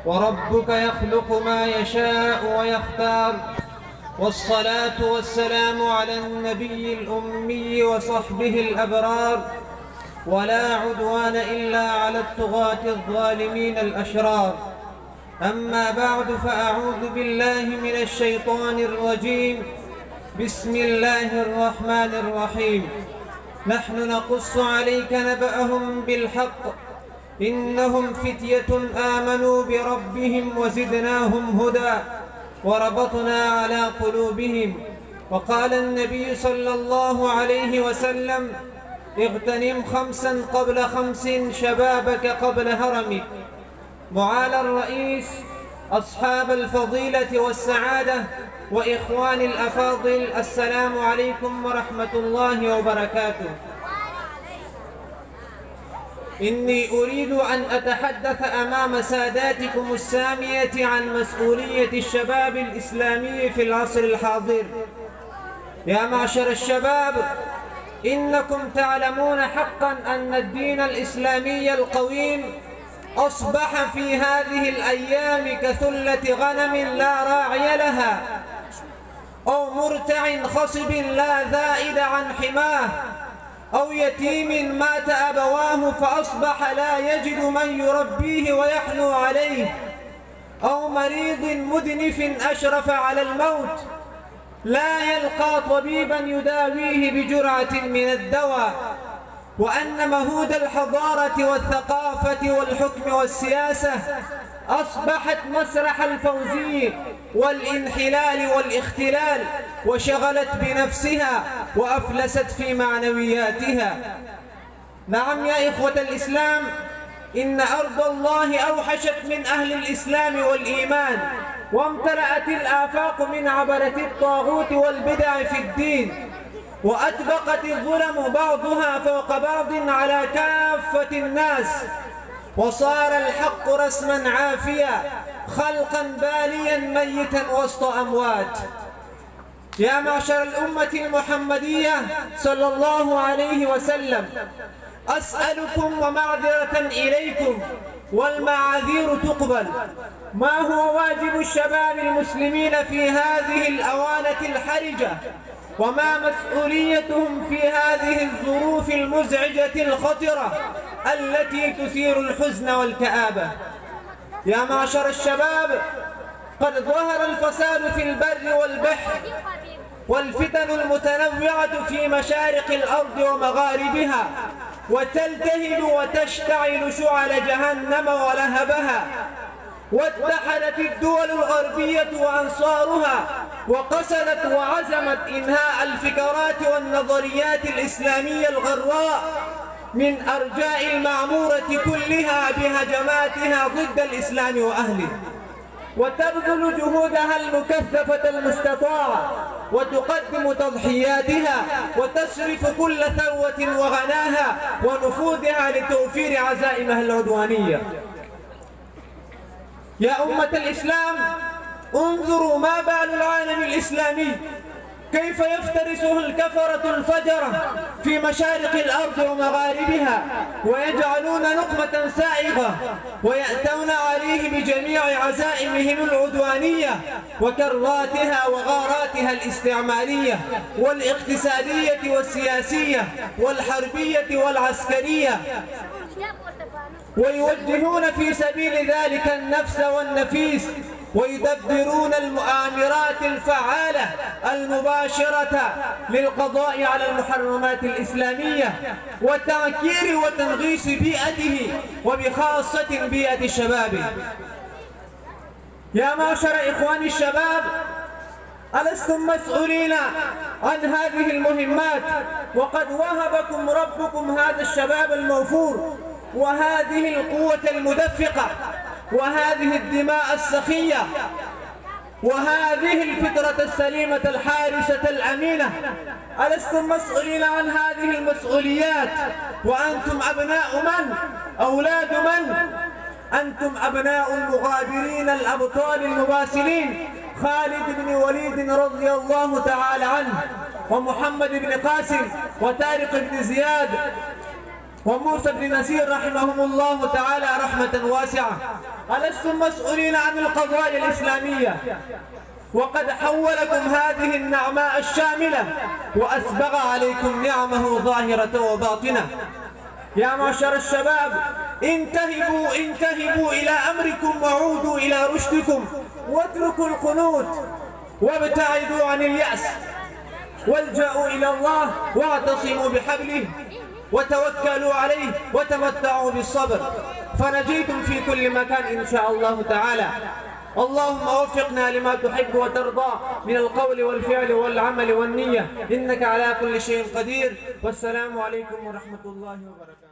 وربك يخلق ما يشاء ويختار. والصلاة والسلام على النبي الأمي وصحبه الأبرار، ولا عدوان إلا على الطغاة الظالمين الأشرار. أما بعد، فأعوذ بالله من الشيطان الرجيم. بسم الله الرحمن الرحيم. نحن نقص عليك نبأهم بالحق، إنهم فتية آمنوا بربهم وزدناهم هدى وربطنا على قلوبهم. وقال النبي صلى الله عليه وسلم: اغتنم 5 قبل 5، شبابك قبل هرمك. معالي الرئيس، أصحاب الفضيلة والسعادة، وإخواني الأفاضل، السلام عليكم ورحمة الله وبركاته. إني أريد أن أتحدث أمام ساداتكم السامية عن مسؤولية الشباب الإسلامي في العصر الحاضر. يا معشر الشباب، إنكم تعلمون حقا أن الدين الإسلامي القويم أصبح في هذه الأيام كثلة غنم لا راعي لها، أو مرتع خصب لا ذائد عن حماه، أو يتيم مات أبواه فأصبح لا يجد من يربيه ويحنو عليه، أو مريض مدنف أشرف على الموت لا يلقى طبيبا يداويه بجرعة من الدواء. وأن مهود الحضارة والثقافة والحكم والسياسة أصبحت مسرح الفوزي والانحلال والاختلال، وشغلت بنفسها وأفلست في معنوياتها. نعم يا إخوة الإسلام، إن أرض الله أوحشت من أهل الإسلام والإيمان، وامتلأت الآفاق من عبرة الطاغوت والبدع في الدين، وأطبقت الظلم بعضها فوق بعض على كافة الناس، وصار الحق رسما عافيا، خلقا باليا ميتا وسط أموات. يا معشر الأمة المحمدية صلى الله عليه وسلم، أسألكم ومعذرة إليكم، والمعاذير تقبل، ما هو واجب الشباب المسلمين في هذه الأوانة الحرجة؟ وما مسؤوليتهم في هذه الظروف المزعجة الخطرة التي تثير الحزن والكآبة؟ يا معشر الشباب، قد ظهر الفساد في البر والبحر، والفتن المتنوعة في مشارق الأرض ومغاربها، وتلتهب وتشتعل شعل جهنم ولهبها. واتحدت الدول الغربية وأنصارها، وقصدت وعزمت إنهاء الفكرات والنظريات الإسلامية الغراء من أرجاء المعمورة كلها بهجماتها ضد الإسلام وأهله، وتبذل جهودها المكثفة المستطاعة، وتقدم تضحياتها، وتصرف كل ثروة وغناها ونفوذها لتوفير عزائمها العدوانية. يا أمة الإسلام، انظروا ما بال العالم الإسلامي، كيف يفترسه الكفرة الفجرة في مشارق الأرض ومغاربها، ويجعلون نقمة سائغة، ويأتون عليه بجميع عزائمهم العدوانية وكراتها وغاراتها الاستعمارية والاقتصادية والسياسية والحربية والعسكرية، ويوجهون في سبيل ذلك النفس والنفيس، ويدبرون المؤامرات الفعالة المباشرة للقضاء على المحرمات الإسلامية وتعكير وتنغيص بيئته، وبخاصة بيئة الشباب. يا معشر إخواني الشباب، ألستم مسؤولين عن هذه المهمات؟ وقد وهبكم ربكم هذا الشباب الموفور، وهذه القوة المدفقة، وهذه الدماء السخية، وهذه الفطرة السليمة الحارسة الأمينة. ألستم مسؤولين عن هذه المسؤوليات؟ وأنتم أبناء من؟ أولاد من؟ أنتم أبناء المغابرين الأبطال المباسلين، خالد بن وليد رضي الله تعالى عنه، ومحمد بن قاسم، وطارق بن زياد، وموسى بن نصير رحمهم الله تعالى رحمة واسعة. ألستم مسؤولين عن القضايا الإسلامية؟ وقد حولكم هذه النعماء الشاملة وأسبغ عليكم نعمه ظاهرة وباطنة. يا معشر الشباب، انتهبوا إلى أمركم وعودوا إلى رشدكم، واتركوا القنوط وابتعدوا عن اليأس، والجأوا إلى الله واعتصموا بحبله وتوكلوا عليه وتمتعوا بالصبر، فنجيتم في كل مكان إن شاء الله تعالى. اللهم وفقنا لما تحب وترضى من القول والفعل والعمل والنية، إنك على كل شيء قدير. والسلام عليكم ورحمة الله وبركاته.